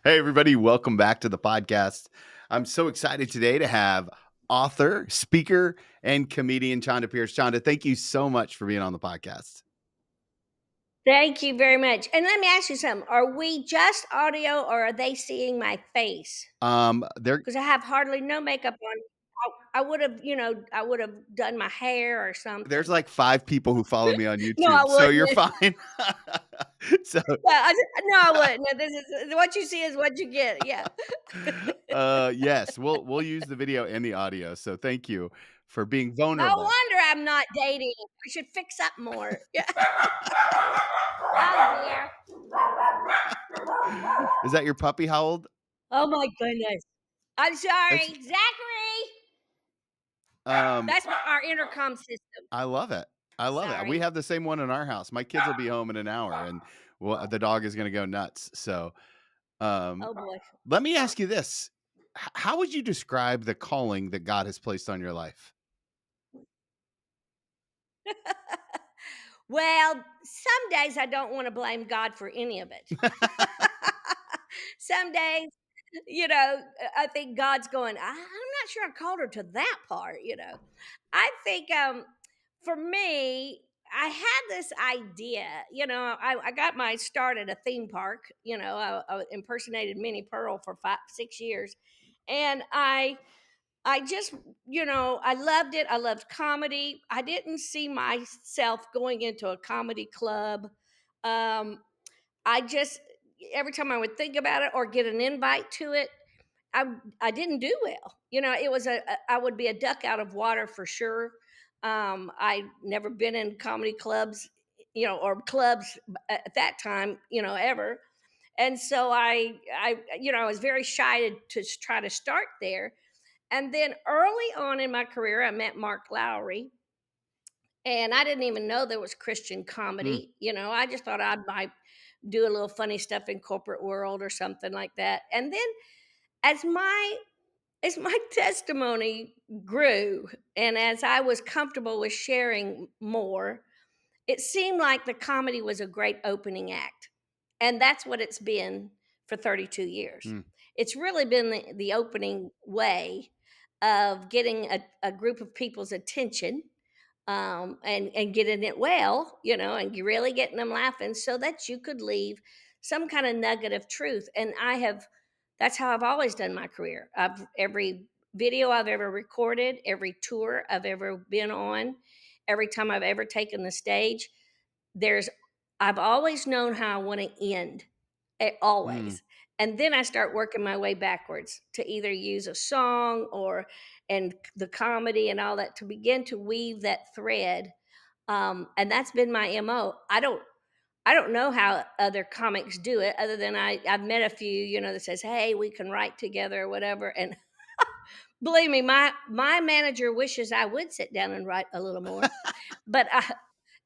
Hey, everybody, welcome back to the podcast. I'm so excited today to have author, speaker, and comedian Chonda Pierce. Chonda, thank you so much for being on the podcast. Thank you very much. And let me ask you something. Are we just audio or are they seeing my face? There, Because I have hardly no makeup on. I would have, I would have done my hair or there's something. like 5 people who follow me on No, I YouTube, so you're wouldn't. fine. so, Yeah, no, I wouldn't. No, this is what you see is what you get. Yeah. yes, we'll use the video and the audio. So thank you for being No vulnerable. wonder I'm not dating. I should fix up more. Yeah. Oh dear. Is that your puppy? How old? Oh my goodness. I'm sorry, It's Zachary. um, That's our intercom system. I love it. I love it. We Sorry. have the same one in our house. My kids will be home in an hour, and the dog is going to go nuts. So, um, Oh boy. let me ask you this: how would you describe the calling that God has placed on your life? Well, some days I don't wanna blame God for any of it. Some days, I think God's going, I'm not sure I called her to that part. I think, for me, I had this idea, I got my start at a theme park, I impersonated Minnie Pearl for 5, 6 years, and I just, I loved it. I loved comedy. I didn't see myself going into a comedy club. Um, I just, every time I would think about it or get an invite to it, I didn't do well. It was I would be a duck out of water for sure. I'd never been in comedy clubs, or clubs at that time, ever. And so I was very shy to try to start there, and then early on in my career, I met Mark Lowry, and I didn't even know there was Christian Mm, comedy. I just thought I might do a little funny stuff in corporate world or something like that. And then as my testimony grew, and as I was comfortable with sharing more, it seemed like the comedy was a great opening act. And that's what it's been for 32 years. mm, It's really been the opening way of getting a group of people's attention, and getting it well, and really getting them laughing so that you could leave some kind of nugget of truth. And that's how I've always done my career. Every video I've ever recorded, every tour I've ever been on, every time I've ever taken the stage, there's I've always known how I want to end, mm, always. And then I start working my way backwards to either use a song or and the comedy and all that to begin to weave that thread. And that's been my MO. I don't know how other comics do it other than I've met a few, that says, "Hey, we can write together or whatever." And believe me, my manager wishes I would sit down and write a little more. But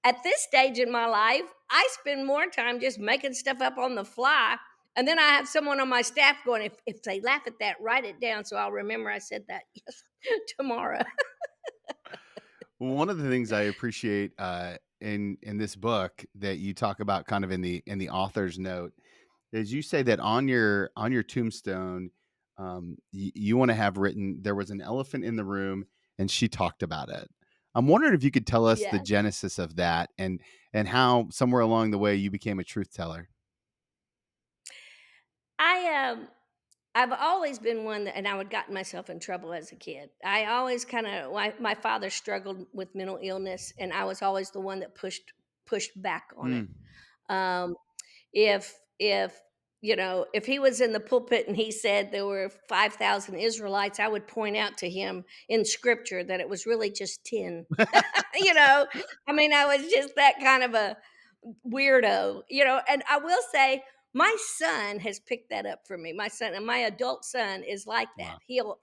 at this stage in my life, I spend more time just making stuff up on the fly. And then I have someone on my staff going, if they laugh at that, write it down so I'll remember I said that yes, tomorrow. One of the things I appreciate in this book that you talk about, kind of in the author's note, is you say that on your tombstone, you want to have written, there was an elephant in the room and she talked about it. I'm wondering if you could tell us the Yes. genesis of that, and how somewhere along the way you became a truth teller. I've always been one that, and I would gotten myself in trouble as a kid. I always kind of, my father struggled with mental illness, and I was always the one that pushed back on it. Mm, Um, if if he was in the pulpit and he said there were 5,000 Israelites, I would point out to him in scripture that it was really just 10. you know, I mean, I was just that kind of a weirdo. And I will say, my son has picked that up for me. My son, and my adult son, is like that. wow.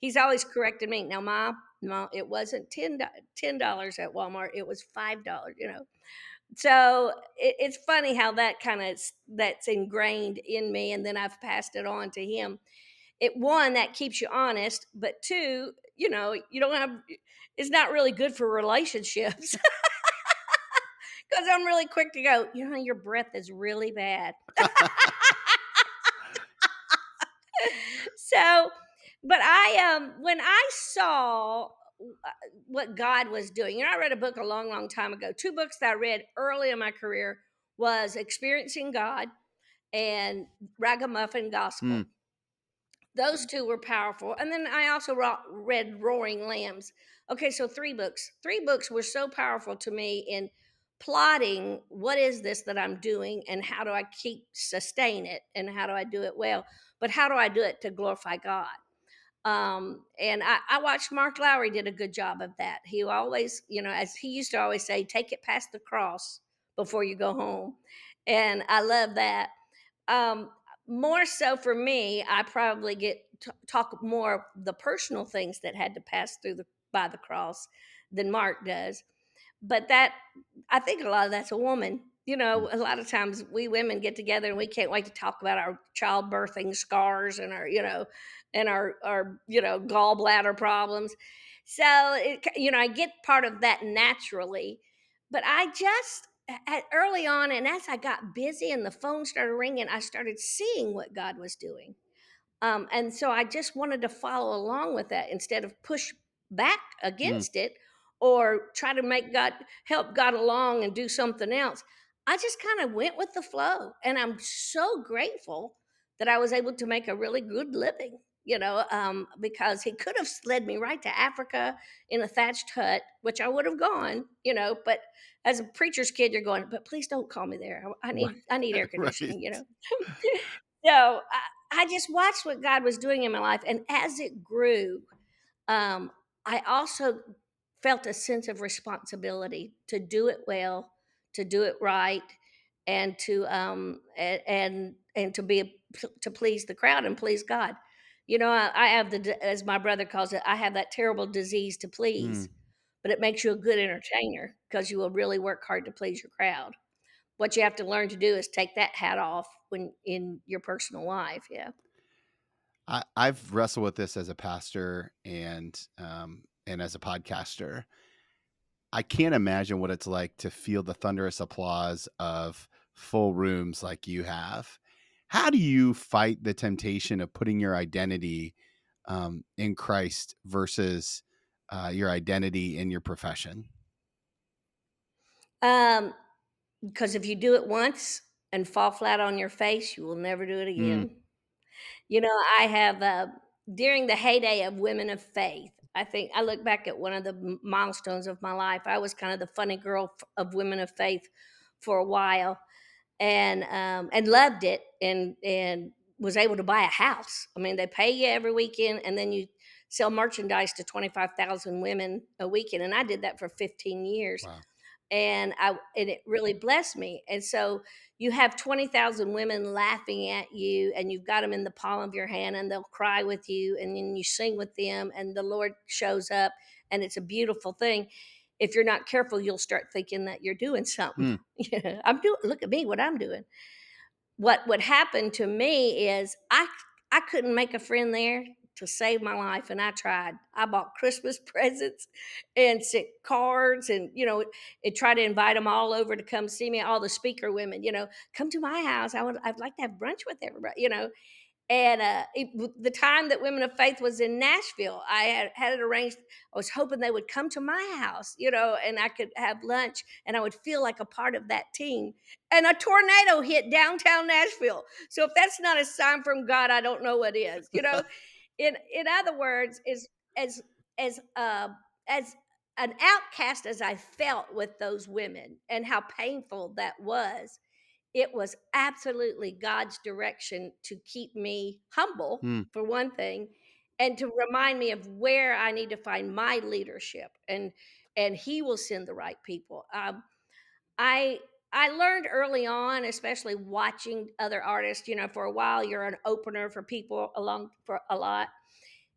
He's always corrected me. Now, mom, no, it wasn't $10 at Walmart. It was $5. So it's funny how that that's ingrained in me, and then I've passed it on to him. It, one, that keeps you honest, but two, you don't have. It's not really good for relationships because I'm really quick to go. Your breath is really bad. So, but when I saw uh, what God was doing, I read a book a long, long time ago. Two books that I read early in my career was Experiencing God and Ragamuffin Mm, Gospel. Those two were powerful. And then I also read Roaring Lambs. Okay, so three books. Three books were so powerful to me in plotting what is this that I'm doing and how do I keep sustain it and how do I do it well, but how do I do it to glorify God? And I watched Mark Lowry did a good job of that. He always, as he used to always say, take it past the cross before you go home. And I love that. Um, More so for me, I probably get talk more the personal things that had to pass through the by the cross than Mark does. But that I think a lot of that's a woman. mm. A lot of times we women get together and we can't wait to talk about our childbirthing scars and our gallbladder problems. So I get part of that naturally, but I just early on, and as I got busy and the phone started ringing, I started seeing what God was doing. And so I just wanted to follow along with that instead of push back Mm. against it or try to help God along and do something else. I just kind of went with the flow. And I'm so grateful that I was able to make a really good living, because he could have led me right to Africa in a thatched hut, which I would have gone, but as a preacher's kid, you're going, but please don't call me there. I Right. need, I need air Right. conditioning. So I just watched what God was doing in my life. And as it grew, um, I also felt a sense of responsibility to do it well, to do it right, and and to please the crowd and please God. I have as my brother calls it, I have that terrible disease to Mm. please, but it makes you a good entertainer because you will really work hard to please your crowd. What you have to learn to do is take that hat off when in your personal life. Yeah. I've wrestled with this as a pastor and as a podcaster. I can't imagine what it's like to feel the thunderous applause of full rooms like you have. How do you fight the temptation of putting your identity in Christ versus your identity in your profession? Um, because if you do it once and fall flat on your face, you will never do it Mm, again. I have during the heyday of women of faith. I think I look back at one of the milestones of my life. I was kind of the funny girl of women of faith for a while, and loved it, and was able to buy a house. I mean, they pay you every weekend, and then you sell merchandise to 25,000 women a weekend, and I did that for 15 years, wow. and it really blessed me. And so you have 20,000 women laughing at you, and you've got them in the palm of your hand, and they'll cry with you, and then you sing with them, and the Lord shows up, and it's a beautiful thing. If you're not careful, you'll start thinking that you're doing something. Mm, Yeah, I'm doing. Look at me, what I'm doing. What would happen to me is I couldn't make a friend there to save my life, and I tried. I bought Christmas presents and sent cards, and tried to invite them all over to come see me. All the speaker women, come to my house. I'd like to have brunch with everybody. And the time that Women of Faith was in Nashville, I had it arranged. I was hoping they would come to my house, and I could have lunch, and I would feel like a part of that team. And a tornado hit downtown Nashville. So if that's not a sign from God, I don't know what is. In other words, is as as uh, as an outcast as I felt with those women, and how painful that was, it was absolutely God's direction to keep me humble, mm, for one thing, and to remind me of where I need to find my leadership, and He will send the right people. I I learned early on, especially watching other artists. For a while, you're an opener for people along for a lot,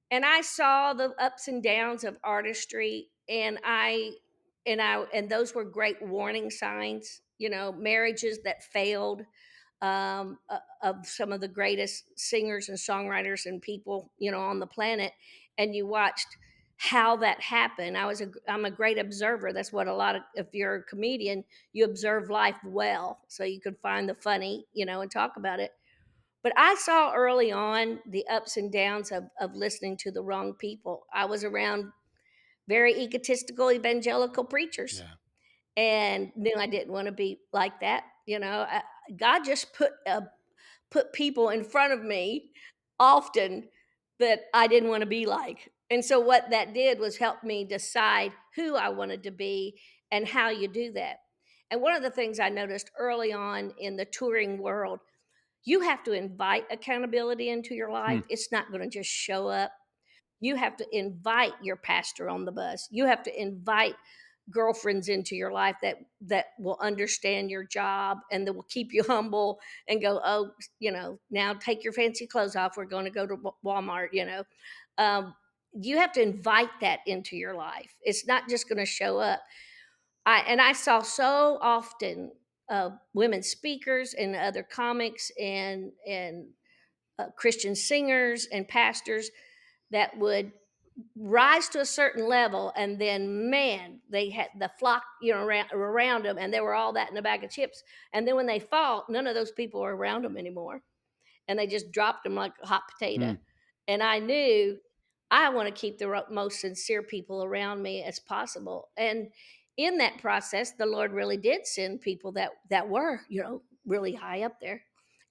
and I saw the ups and downs of artistry, and those were great warning signs. Marriages that failed, of some of the greatest singers and songwriters and people on the planet, and you watched how that happened. I'm a great observer. That's what a lot of if you're a comedian, you observe life well, so you can find the funny, and talk about it. But I saw early on the ups and downs of listening to the wrong people. I was around very egotistical evangelical preachers Yeah. and knew I didn't want to be like that. God just put people in front of me often that I didn't want to be like. And so what that did was help me decide who I wanted to be and how you do that. And one of the things I noticed early on in the touring world, you have to invite accountability into your life. Hmm. It's not going to just show up. You have to invite your pastor on the bus. You have to invite girlfriends into your life that will understand your job and that will keep you humble and go, oh, now take your fancy clothes off. We're going to go to Walmart. Um, you have to invite that into your life. It's not just going to show up. I saw so often women speakers and other comics and Christian singers and pastors that would rise to a certain level, and then man, they had the flock, around them, and they were all that in a bag of chips. And then when they fall, none of those people are around them anymore, and they just dropped them like a hot potato. Hmm. And I knew I want to keep the most sincere people around me as possible. And in that process, the Lord really did send people that were, really high up there.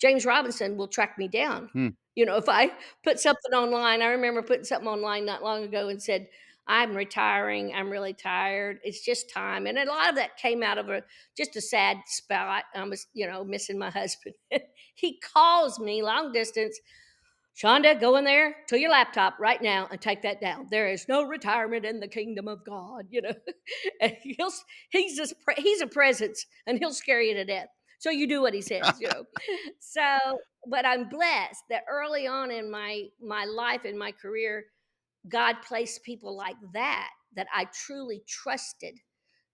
James Robinson will track me down. Hmm. If I put something online, I remember putting something online not long ago and said, I'm retiring. I'm really tired. It's just time. And a lot of that came out of just a sad spot. I was, missing my husband. He calls me long distance. Shonda, go in there to your laptop right now and take that down. There is no retirement in the kingdom of God. And he's a presence, and he'll scare you to death. So you do what he says. So, but I'm blessed that early on in my life and my career, God placed people like that I truly trusted,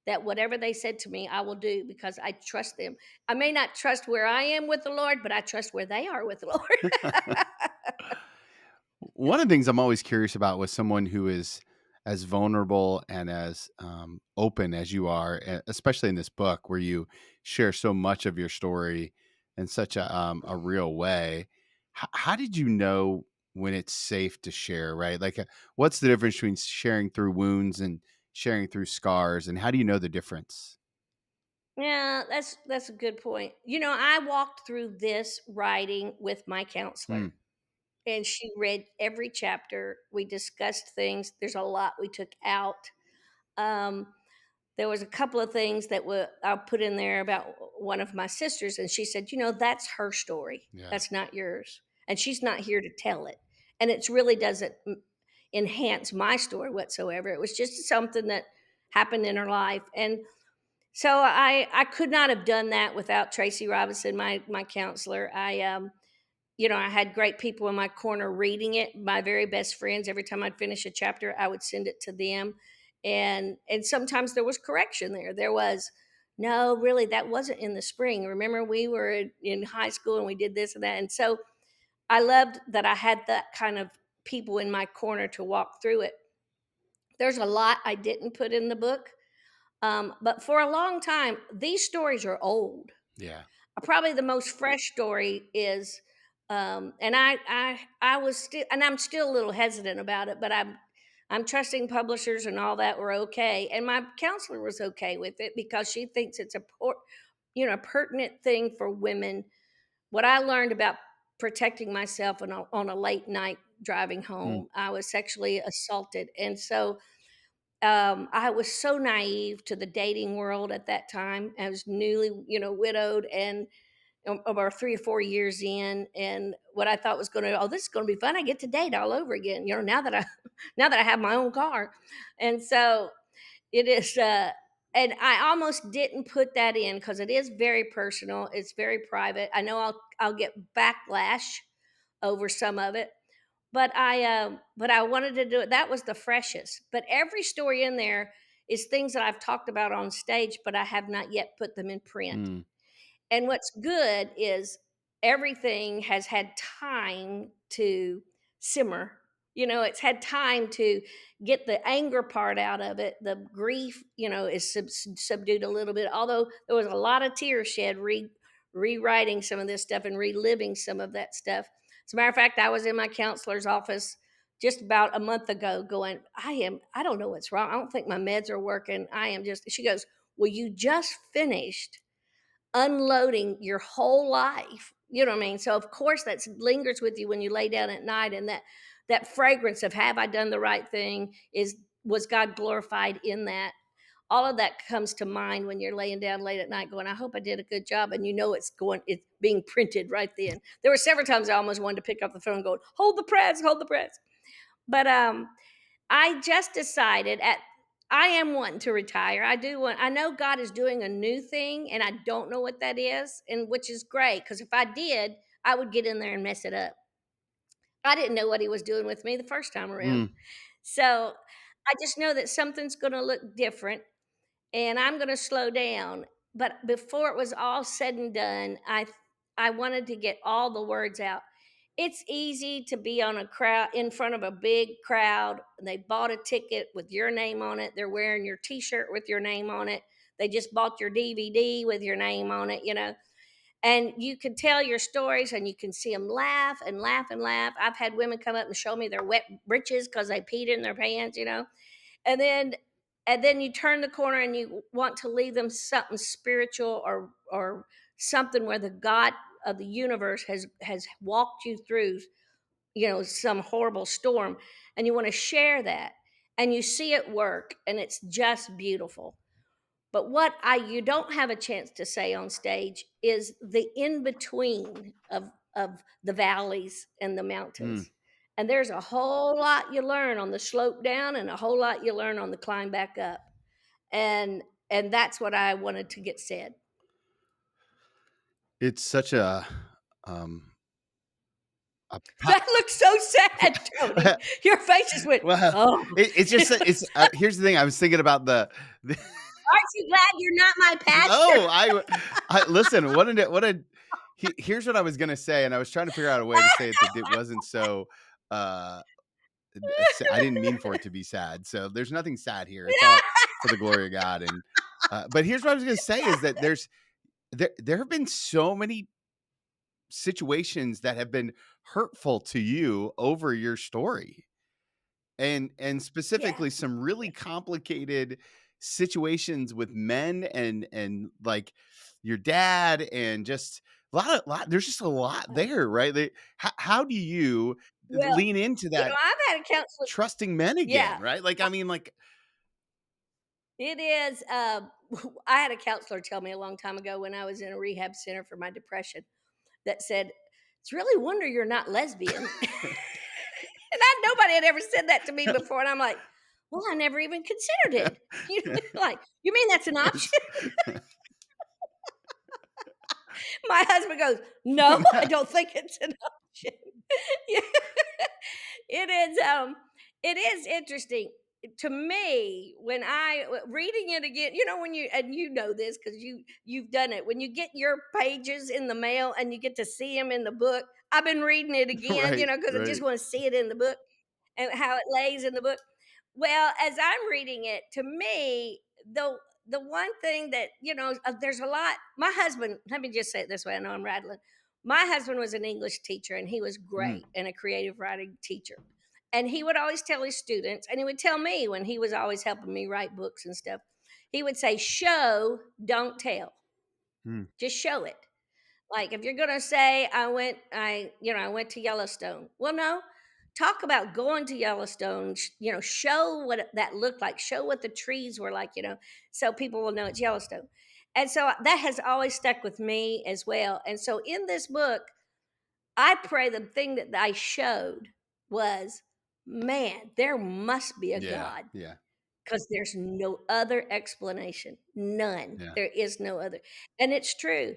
that whatever they said to me, I will do because I trust them. I may not trust where I am with the Lord, but I trust where they are with the Lord. One of the things I'm always curious about with someone who is as vulnerable and as open as you are, especially in this book where you share so much of your story in such a real way. How did you know when it's safe to share? Right, like what's the difference between sharing through wounds and sharing through scars, and how do you know the difference? Yeah, that's a good point. I walked through this writing with my Hmm. counselor, and she read every chapter. We discussed things. There's a lot we took out. Um, there was a couple of things that were I put in there about one of my sisters, and she said, that's her story. Yeah. That's not yours, and she's not here to tell it. And it really doesn't enhance my story whatsoever. It was just something that happened in her life, and so I could not have done that without Tracy Robinson, my counselor. I had great people in my corner reading it. My very best friends. Every time I'd finish a chapter, I would send it to them, and sometimes there was correction there. There was, no, really, that wasn't in the spring. Remember, we were in high school and we did this and that, and so I loved that I had that kind of people in my corner to walk through it. There's a lot I didn't put in the book, but for a long time, these stories are old. Yeah. Probably the most fresh story is, and I was still, and I'm still a little hesitant about it, but I'm trusting publishers and all that were okay, and my counselor was okay with it because she thinks it's pertinent thing for women. What I learned about protecting myself on a late night driving Hmm. home, I was sexually assaulted, and so I was so naive to the dating world at that time. I was newly, widowed and about 3 or 4 years in, and what I thought was this is going to be fun. I get to date all over again. Now that I, now that I have my own car, and so it is. And I almost didn't put that in because it is very personal. It's very private. I know I'll get backlash over some of it, but I wanted to do it. That was the freshest. But every story in there is things that I've talked about on stage, but I have not yet put them in print. Hmm. And what's good is everything has had time to simmer. It's had time to get the anger part out of it. The grief, is subdued a little bit. Although there was a lot of tears shed rewriting some of this stuff and reliving some of that stuff. As a matter of fact, I was in my counselor's office just about a month ago going, I don't know what's wrong. I don't think my meds are working. I am just, she goes, well, you just finished unloading your whole life. You know what I mean? So of course that lingers with you when you lay down at night, and that fragrance of have I done the right thing? Is Was God glorified in that? All of that comes to mind when you're laying down late at night going, I hope I did a good job. And it's being printed right then. There were several times I almost wanted to pick up the phone and go, hold the press, hold the press. But I just decided at I am wanting to retire. I know God is doing a new thing and I don't know what that is, and which is great because if I did, I would get in there and mess it up. I didn't know what he was doing with me the first time around. Mm. So I just know that something's going to look different and I'm going to slow down. But before it was all said and done, I wanted to get all the words out. It's easy to be on a crowd in front of a big crowd. They bought a ticket with your name on it. They're wearing your T-shirt with your name on it. They just bought your DVD with your name on it, and you can tell your stories and you can see them laugh and laugh and laugh. I've had women come up and show me their wet britches because they peed in their pants. And then you turn the corner and you want to leave them something spiritual or something where the God of the universe has walked you through, some horrible storm, and you want to share that, and you see it work, and it's just beautiful. But what I you don't have a chance to say on stage is the in between of the valleys and the Mm. mountains. And there's a whole lot you learn on the slope down and a whole lot you learn on the climb back up. And that's what I wanted to get said. It's such um, a That looks so sad, Tony. Your face just went, well, oh. it's just it's here's the thing. I was thinking about the Aren't you glad you're not my pastor? no, I listen. Here's what I was gonna say, and I was trying to figure out a way to say it that it wasn't so. Uh, I didn't mean for it to be sad. So there's nothing sad here. It's all for the glory of God. And but here's what I was gonna say is that there have been so many situations that have been hurtful to you over your story, and Yeah, specifically some really yeah, complicated situations with men and like your dad, and just a lot there's just a lot uh, there, right? How do you well, lean into that I've had a counselor. trusting men Yeah, again, right? Like, I mean, like, it is. I had a counselor tell me a long time ago when I was in a rehab center for my depression that said, "It's really a wonder you're not lesbian." Nobody had ever said that to me before, and I'm like, "Well, I never even considered it." Like, you mean that's an option? it's My husband goes, "No, I don't think it's an option." Yeah. It is, it is interesting to me when reading it again, when you know this because you've done it. When you get your pages in the mail and you get to see them in the book, I've been reading it again, right, because I just right. wanna see it in the book and how it lays in the book. Well, as I'm reading it, to me, the one thing that there's a lot. My husband, let me just say it this way. I know I'm rattling. My husband was an English teacher, and he was Mm, great and a creative writing teacher. And he would always tell his students, and he would tell me when he was always helping me write books and stuff. He would say, "Show, don't tell. mm. Just show it." Like if you're gonna say I went to Yellowstone. Well, no, talk about going to Yellowstone. Show what that looked like. Show what the trees were like. So people will know it's Yellowstone. And so that has always stuck with me as well. And so in this book, I pray the thing that I showed was, man, there must be a Yeah, God. yeah, 'Cause there's no other explanation, none. yeah. There is no other, and it's true.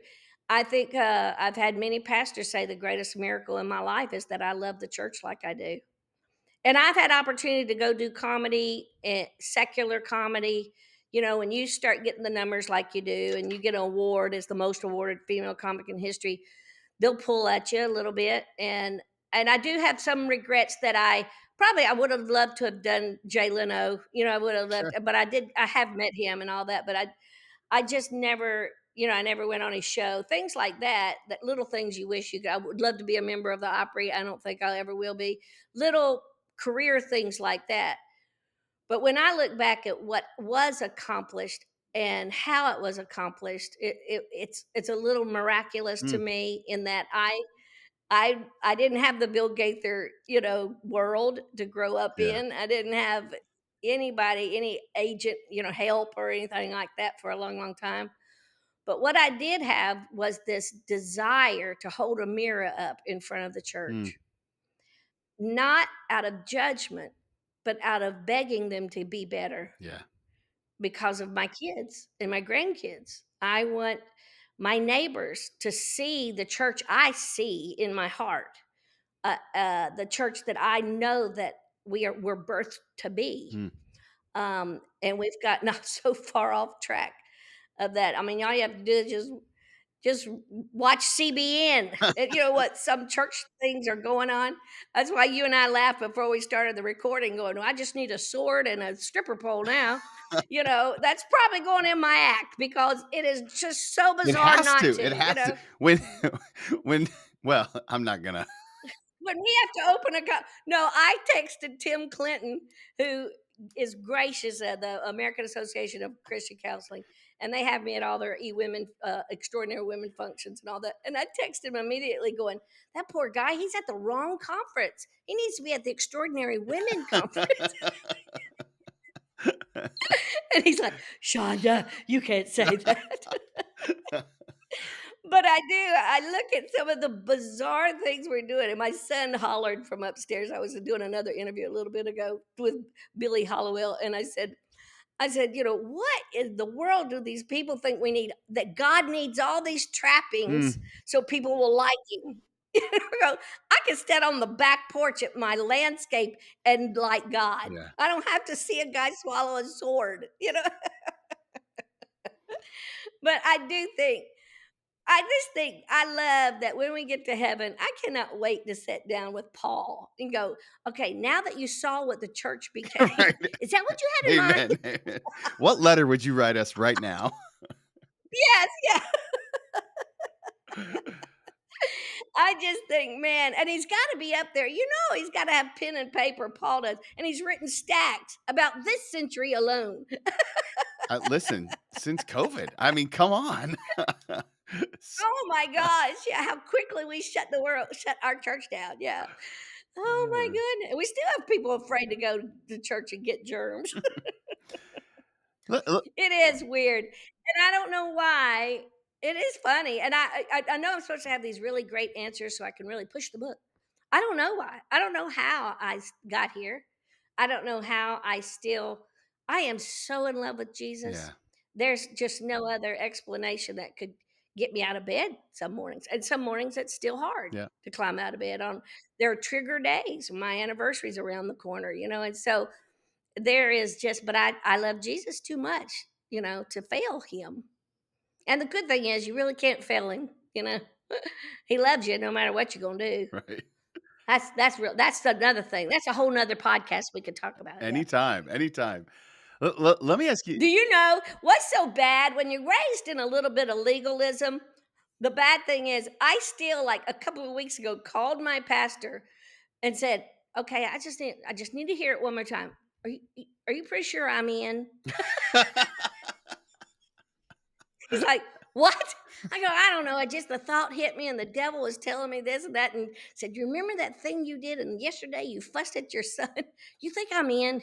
I think, I've had many pastors say the greatest miracle in my life is that I love the church like I do, and I've had opportunity to go do comedy, secular comedy. When you start getting the numbers like you do and you get an award as the most awarded female comic in history, they'll pull at you a little bit, and I do have some regrets that I would have loved to have done Jay Leno. I would have loved, Sure. but I have met him and all that, but I just never. I never went on his show. Things like that, that little things you wish you could. I would love to be a member of the Opry. I don't think I ever will be. Little career things like that. But when I look back at what was accomplished and how it was accomplished, it's a little miraculous to Mm, me in that I didn't have the Bill Gaither, world to grow up yeah. in. I didn't have anybody, any agent, help or anything like that for a long, long time. But what I did have was this desire to hold a mirror up in front of the Mm, church, not out of judgment, but out of begging them to be better yeah. because of my kids and my grandkids. I want my neighbors to see the church I see in my heart, the church that I know that we're birthed to be. Mm. And we've gotten so far off track of that. I mean, all you have to do is just watch CBN. And you know what? Some church things are going on. That's why you and I laughed before we started the recording, going, "Well, I just need a sword and a stripper pole now." That's probably going in my act because it is just so It bizarre has not to. to, It has to. When when well, I'm not gonna. when we have to open no, I texted Tim Clinton, who is gracious at the American Association of Christian Counseling, and they have me at all their women, extraordinary women functions and all that. And I texted him immediately, going, "That poor guy, he's at the wrong conference. He needs to be at the Extraordinary Women Conference." And he's like, "Shonda, you can't say that." But I do. I look at some of the bizarre things we're doing, and my son hollered from upstairs. I was doing another interview a little bit ago with Billy Hollowell, and I said, what in the world do these people think we need? That God needs all these trappings Mm, so people will like him. I can stand on the back porch at my landscape and like God. yeah. I don't have to see a guy swallow a sword. But I just think I love that when we get to heaven, I cannot wait to sit down with Paul and go, okay, now that you saw what the church became, Right. is that what you had in mind? Amen. Amen. What letter would you write us right now? Yes, yeah. I just think, man, and he's got to be up there. He's got to have pen and paper, Paul does. And he's written stacks about this century alone. Listen, since COVID, I mean, come on. S- Oh my gosh. Yeah. How quickly we shut our church down. Yeah. Oh my uh, goodness. We still have people afraid to go to church and get germs. look, look, It is weird, and I don't know why. It is funny, and I know I'm supposed to have these really great answers so I can really push the book. I don't know why. I don't know how got here. I don't know how I am so in love with Jesus. yeah, There's just no other explanation that could get me out of bed some mornings, and some mornings it's still hard yeah, to climb out of bed on. There are trigger days. My anniversary's around the corner, and so there is just, but I love Jesus too much, to fail him. And the good thing is you really can't fail him. He loves you no matter what you're gonna do. right. That's real. That's another thing. That's a whole nother podcast we could talk about. Yeah. Anytime, anytime. Let me ask you. Do you know what's so bad when you're raised in a little bit of legalism? The bad thing is I still, like, a couple of weeks ago, called my pastor and said, "Okay, I just need to hear it one more time. Are you pretty sure I'm in?" He's like, "What?" I go, "I don't know. I just the thought hit me, and the devil was telling me this and that, and said, you remember that thing you did, and yesterday you fussed at your son? You think I'm in?"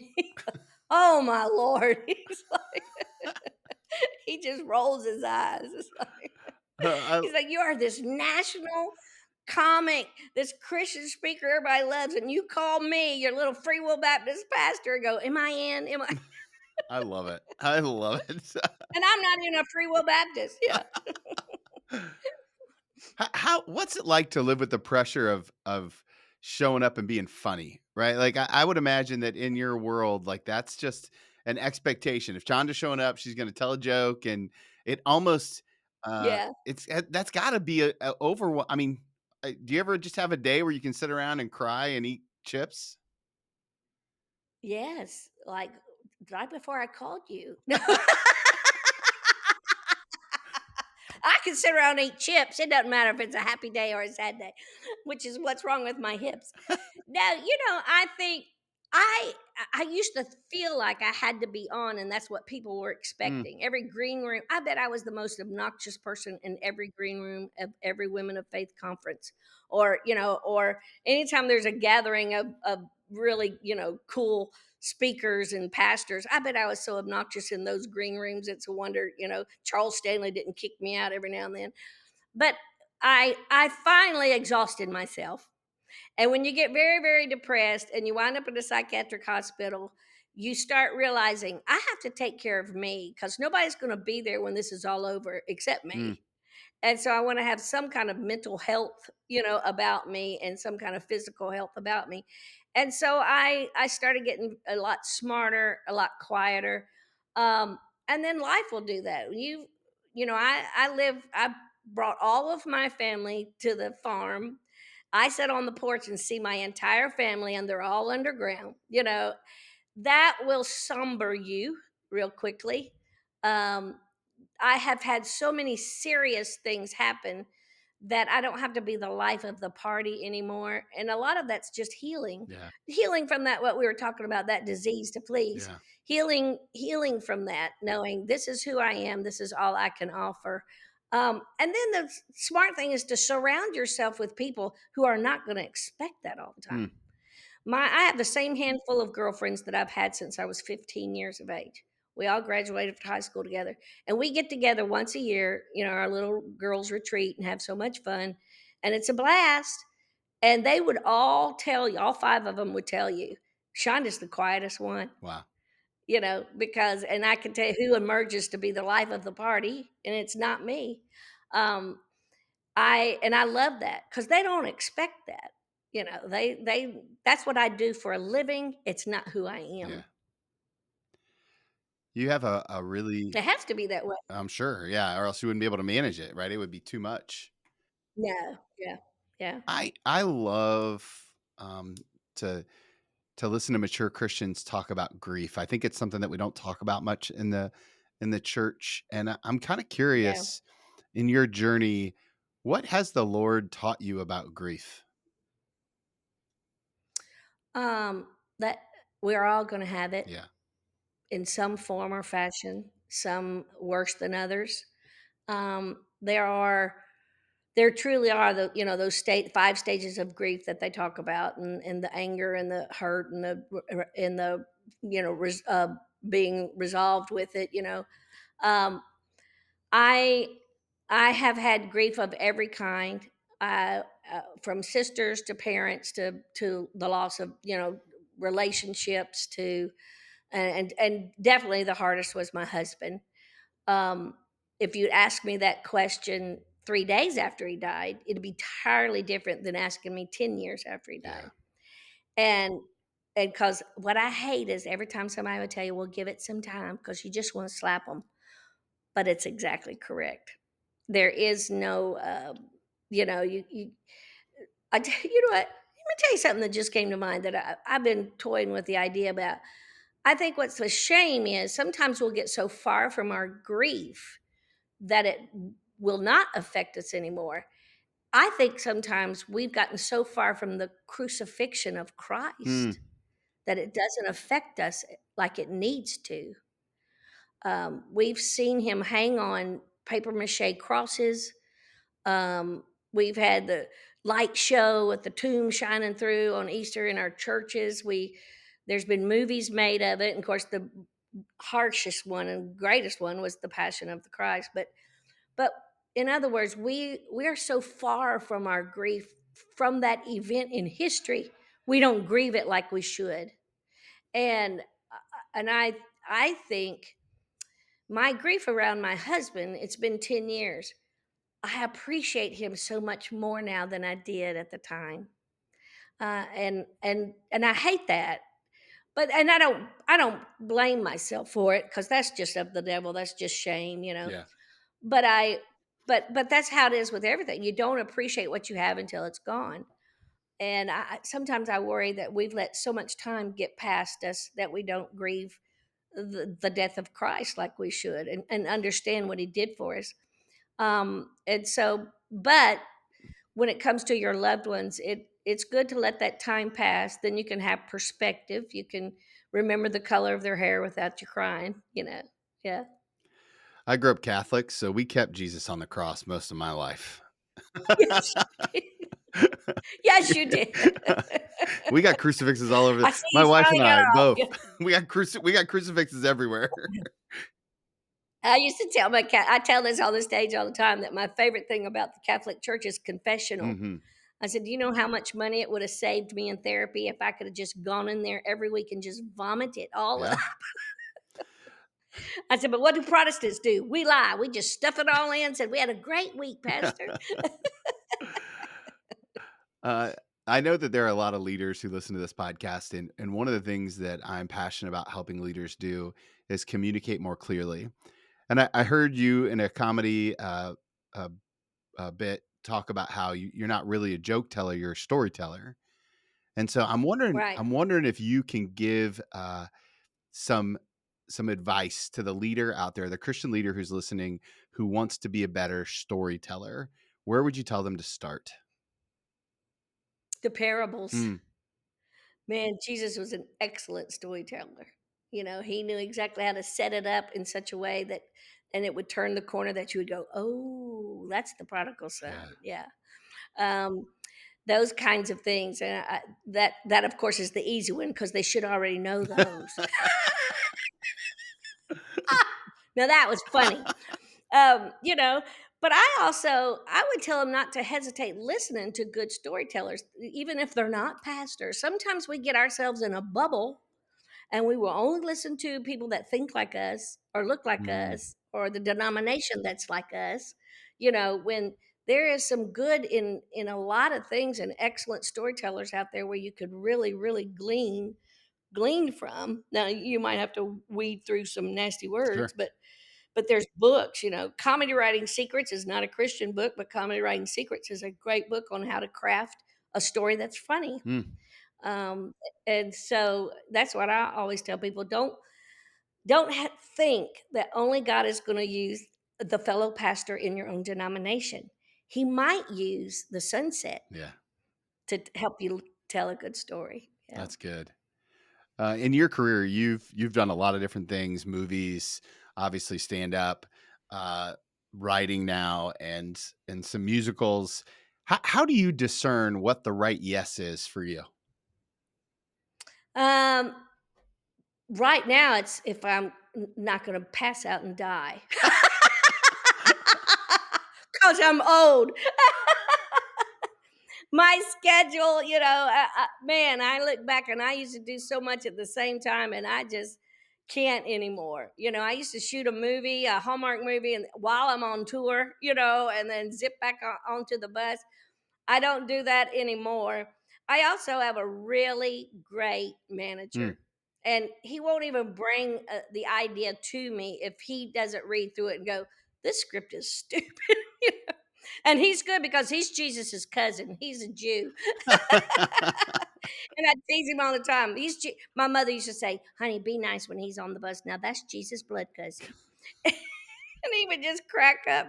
Oh my Lord. He just rolls his eyes. I, He's like, "You are this national comic, this Christian speaker everybody loves, and you call me, your little Free Will Baptist pastor, and go, am I in? Am I?" I love it. I love it. And I'm not even a Free Will Baptist. Yeah. How what's it like to live with the pressure of showing up and being funny, right? Like I would imagine that in your world, like that's just an expectation. If Chonda's showing up, she's going to tell a joke, and it almost Yeah. that's got to be a over. I mean, do you ever just have a day where you can sit around and cry and eat chips? Yes. Like right before I called you. I can sit around and eat chips. It doesn't matter if it's a happy day or a sad day, which is what's wrong with my hips. No, I think I used to feel like I had to be on, and that's what people were Mm, expecting. Every green room, I bet I was the most obnoxious person in every green room of every Women of Faith conference, or anytime there's a gathering of really, cool speakers and pastors. I bet I was so obnoxious in those green rooms. It's a wonder, Charles Stanley didn't kick me out every now and then. But I finally exhausted myself, and when you get very, very depressed and you wind up in a psychiatric hospital, you start realizing I have to take care of me because nobody's going to be there when this is all over except mm, me. And so I want to have some kind of mental health, about me, and some kind of physical health about me. And so I started getting a lot smarter, a lot quieter. And then life will do that. I brought all of my family to the farm. I sat on the porch and see my entire family, and they're all underground. That will somber you real quickly. Um, I have had so many serious things happen that I don't have to be the life of the party anymore. And a lot of that's just healing. yeah, Healing from that, what we were talking about, that disease to please. yeah. Healing from that, knowing this is who I am, this is all I can offer. And then the smart thing is to surround yourself with people who are not going to expect that all the Mm, time. I have the same handful of girlfriends that I've had since I was 15 years of age. We all graduated from high school together, and we get together once a year, our little girls retreat, and have so much fun, and it's a blast. And they would all tell you, all five of them would tell you, Shonda's the quietest one, wow. because, and I can tell you who emerges to be the life of the party, and it's not me. Um, I love that because they don't expect that. They that's what I do for a living. It's not who I Yeah. am. You have a really It has to be that way. I'm sure, yeah, or else you wouldn't be able to manage it, right? It would be too much. No, yeah, yeah, I love, to listen to mature Christians talk about grief. I think it's something that we don't talk about much in the church, and I'm kinda yeah. curious, in your journey, what has the Lord taught you about grief? That we're all going to have it Yeah, in some form or fashion. Some worse than others. There are There truly are those five stages of grief that they talk about, and the anger and the hurt and the being resolved with it. Um, I I have had grief of every kind, from sisters to parents to the loss of relationships to and definitely the hardest was my husband. um, if you'd asked me that question 3 days after he died, it'd be entirely different than asking me 10 years after he yeah. died. And because what I hate is every time somebody would tell you, "Well, give it some time," because you just want to slap them. But it's exactly correct. There is no, you you know what? Let me tell you something that just came to mind that I've been toying with the idea about. I think what's a shame is sometimes we'll get so far from our grief that it will not affect us anymore. I think sometimes we've gotten so far from the crucifixion of Hmm, Christ that it doesn't affect us like it needs to. We've seen him hang on paper mache crosses. We've had the light show with the tomb shining through on Easter in our churches. There's been movies made of it, and of course, the harshest one and greatest one was the Passion of the Christ. But in other words, we are so far from our grief from that event in history, we don't grieve it like we should. And and I think my grief around my husband, it's been 10 years. I appreciate him so much more now than I did at the time. And I hate that. But and I don't blame myself for it because that's just of the devil. That's just shame. yeah. But I but that's how it is with everything. You don't appreciate what you have until it's gone. And sometimes I worry that we've let so much time get past us that we don't grieve the death of Christ like we should, and understand what he did for us. And so, but when it comes to your loved ones, it's good to let that time pass. Then you can have perspective. You can remember the color of their hair without you crying. Yeah. I grew up Catholic, so we kept Jesus on the cross most of my life. Yes, you did. Yes, you did. We got crucifixes all over I the see my you wife and smiling I at both. all. We got crucifixes everywhere. I used to tell I tell this on the stage all the time that my favorite thing about the Catholic Church is confessional. Mhm. I said, "Do you know how much money it would have saved me in therapy if I could have just gone in there every week and just vomit it all up?" Yeah. I said, "But what do Protestants do? We lie. We just stuff it all in, said, we had a great week, Pastor." Uh, I know that there are a lot of leaders who listen to this podcast, and one of the things that I'm passionate about helping leaders do is communicate more clearly. And I heard you in a comedy uh, bit talk about how you're not really a joke teller, you're a storyteller. And so Right. I'm wondering if you can give some some advice to the leader out there, the Christian leader who's listening, who wants to be a better storyteller. Where would you tell them to start? The parables. Mm, Man, Jesus was an excellent storyteller. He knew exactly how to set it up in such a way that and it would turn the corner that you would go, "Oh, that's the prodigal yeah. son." Yeah. Um, those kinds of things, and that of course is the easy one because they should already know those. Now that was funny. You know, but I would tell them not to hesitate listening to good storytellers, even if they're not pastors. Sometimes we get ourselves in a bubble and we will only listen to people that think like us or look like Mhm. us or the denomination that's like us. When there is some good in a lot of things and excellent storytellers out there where you could really, really glean from. Now you might have to weed through some nasty words, Sure. but there's books. Comedy Writing Secrets is not a Christian book, but Comedy Writing Secrets is a great book on how to craft a story that's funny. Mm, Um, and so that's what I always tell people: don't think that only God is going to use the fellow pastor in your own denomination. He might use the sunset yeah, to help you tell a good story. Yeah. that's good. In your career, you've done a lot of different things, movies, obviously stand up, uh, writing now, and some musicals. How do you discern what the right yes is for you? Um, right now, it's if I'm not going to pass out and die because I'm old. My schedule, man, I look back and I used to do so much at the same time, and I just can't anymore. I used to shoot a movie, a Hallmark movie, and while I'm on tour, and then zip back onto the bus. I don't do that anymore. I also have a really great Mm. manager, and he won't even bring the idea to me if he doesn't read through it and go, "This script is stupid." You know? And he's good because he's Jesus's cousin. He's a Jew, and I tease him all the time. My mother used to say, "Honey, be nice when he's on the bus." Now that's Jesus' blood cousin. And he would just crack up.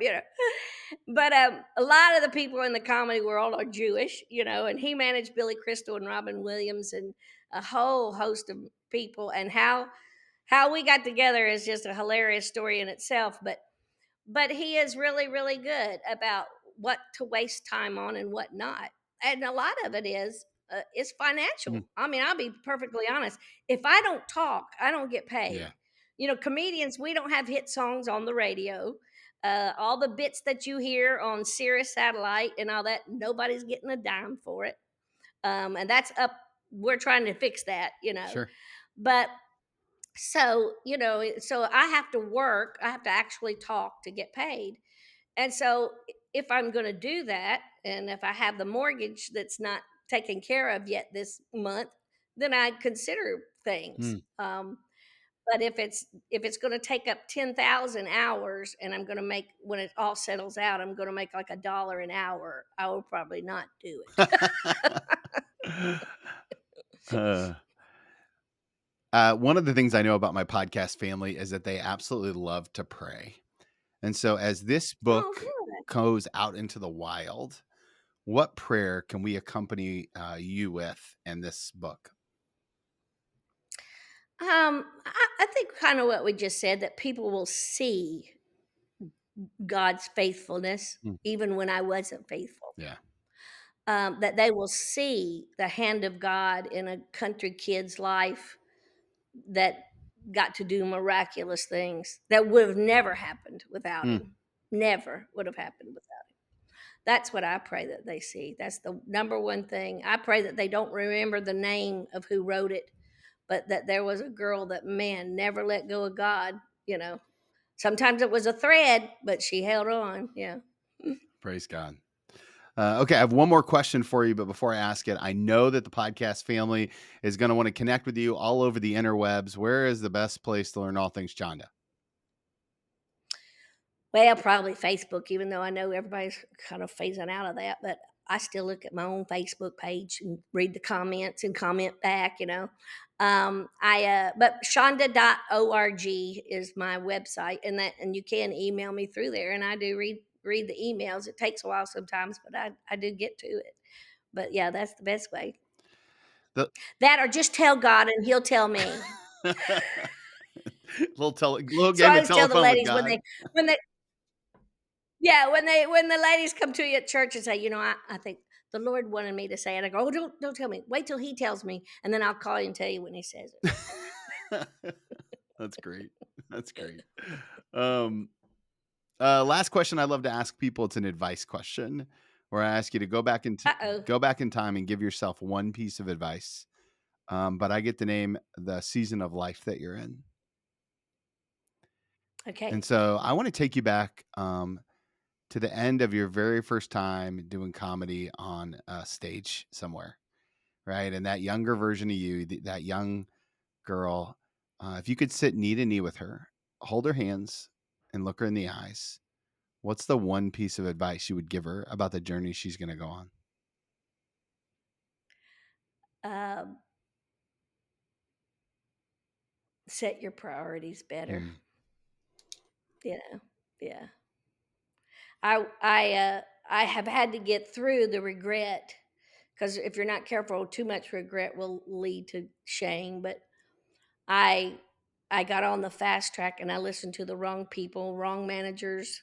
But a lot of the people in the comedy world are Jewish, and he managed Billy Crystal and Robin Williams and a whole host of people. And how we got together is just a hilarious story in itself. But he is really, really good about what to waste time on and what not. And a lot of it is Mm. financial. I mean, I'll be perfectly honest. If I don't talk, I don't get Yeah. paid. Comedians, we don't have hit songs on the radio. All the bits that you hear on Sirius Satellite and all that, nobody's getting a dime for it. And that's up. We're trying to fix that. Sure. But so I have to work. I have to actually talk to get paid. And so if I'm going to do that, and if I have the mortgage that's not taken care of yet this month, then I consider things. Mm. But if it's going to take up 10,000 hours, and I'm going to make when it all settles out, I'm going to make like $1 an hour. I will probably not do it. uh, one of the things I know about my podcast family is that they absolutely love to pray. And so as this Oh, book goes out into the wild, what prayer can we accompany you with in this book? I think kind of what we just said, that people will see God's faithfulness Mm, even when I wasn't faithful. yeah. That they will see the hand of God in a country kid's life that got to do miraculous things that would have never happened without Mm, him. Never would have happened without him. That's what I pray that they see. That's the number one thing. I pray that they don't remember the name of who wrote it, but that there was a girl that, man, never let go of God, you know. Sometimes it was a thread, but she held on. Yeah. praise God. Okay, I have one more question for you, but before I ask it, I know that the podcast family is going to want to connect with you all over the interwebs. Where is the best place to learn all things Chonda? Well, probably Facebook, even though I know everybody's kind of phasing out of that, but I still look at my own Facebook page and read the comments and comment back, you know. But Shonda.org is my website, and you can email me through there, and I do read the emails. It takes a while sometimes, but I do get to it. But yeah, that's the best way. The That, or just tell God and he'll tell me. little So game I of always tell the telephone with ladies God. when they yeah, when the ladies come to you at church and say, you know, I think the Lord wanted me to say it. I go, oh, don't tell me. Wait till He tells me, and then I'll call you and tell you when He says That's great. That's great. Um, last question I love to ask people. It's an advice question where I ask you to it. Oh, go back in time and give yourself one piece of advice. But I get to name the season of life that you're in. And okay, so I want to take you back to the end of your very first time doing comedy on a stage somewhere, right? And that younger version of you, that young girl, if you could sit knee to knee with her, hold her hands, and look her in the eyes, what's the one piece of advice you would give her about the journey she's going to go on? um, set your priorities better. Mm, You know, yeah. I have had to get through the regret, because if you're not careful, too much regret will lead to shame. But I I got on the fast track and I listened to the wrong people, wrong managers,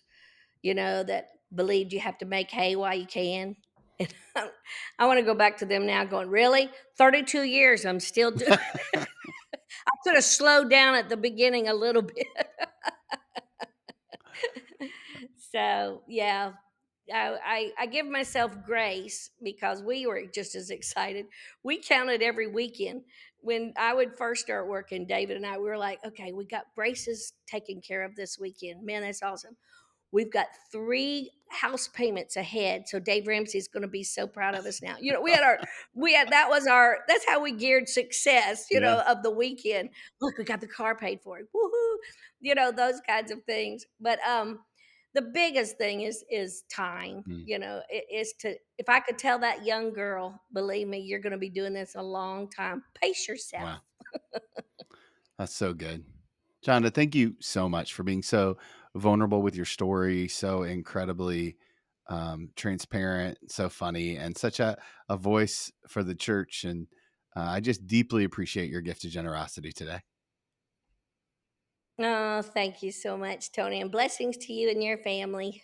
you know, that believed you have to make hay while you can. And I want to go back to them now going, really? 32 years, I'm still doing I could have slowed down at the beginning a little bit. So yeah, I give myself grace because we were just as excited. We counted every weekend. When I would first start working, David and I, we were like, okay, we got braces taken care of this weekend. Man, that's awesome. We've got 3 house payments ahead, so Dave Ramsey's gonna be so proud of us now. You know, we had that was our that's how we geared success, you yeah. know, of the weekend. "Look, we got the car paid for. Woohoo." You know, those kinds of things. But, the biggest thing is time, Mm, you know, it is to if I could tell that young girl, "Believe me, you're gonna be doing this a long time. Pace yourself." wow. That's so good. Chonda, thank you so much for being so vulnerable with your story, so incredibly transparent, so funny, and such a voice for the church. And I just deeply appreciate your gift of generosity today. Oh, thank you so much, Tony, and blessings to you and your family.